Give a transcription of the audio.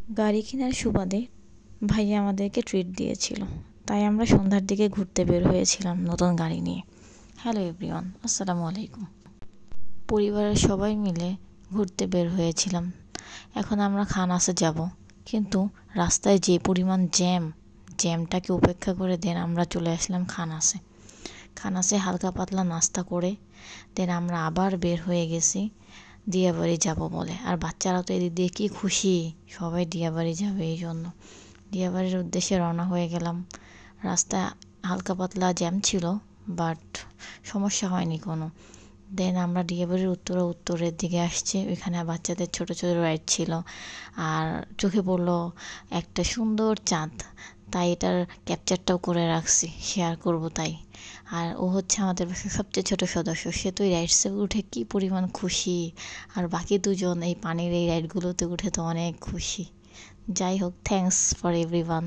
গাড়ি কেনার সুবাদে ভাইয়া আমাদেরকে ট্রিট দিয়েছিল, তাই আমরা সন্ধ্যার দিকে ঘুরতে বের হয়েছিলাম নতুন গাড়ি নিয়ে। হ্যালো এভরিওয়ান, আসসালামু আলাইকুম। পরিবারের সবাই মিলে ঘুরতে বের হয়েছিলাম। এখন আমরা খানাসে যাব, কিন্তু রাস্তায় যে পরিমাণ জ্যামটাকে উপেক্ষা করে দেন আমরা চলে আসলাম খানাসে হালকা পাতলা নাস্তা করে দেন আমরা আবার বের হয়ে গেছি দিয়াবাড়ি যাব বলে। আর বাচ্চারা তো এদিক দিয়ে কী খুশি, সবাই দিয়াবাড়ি যাবে, এই জন্য দিয়াবাড়ির উদ্দেশ্যে রওনা হয়ে গেলাম। রাস্তায় হালকা পাতলা জ্যাম ছিল, বাট সমস্যা হয়নি কোনো। দেন আমরা দিয়াবাড়ির উত্তরের দিকে আসছি, ওইখানে বাচ্চাদের ছোট ছোট রাইড ছিল। আর চোখে পড়লো একটা সুন্দর চাঁদ, তাই এটার ক্যাপচারটাও করে রাখছি, শেয়ার করব তাই। আর ও হচ্ছে আমাদের বাসার সবচেয়ে ছোট সদস্য, সে তো এই রাইডসে উঠে কী পরিমাণ খুশি। আর বাকি দুজন এই পানির এই রাইডগুলোতে উঠে তো অনেক খুশি। যাই হোক, থ্যাঙ্কস ফর এভরিওয়ান।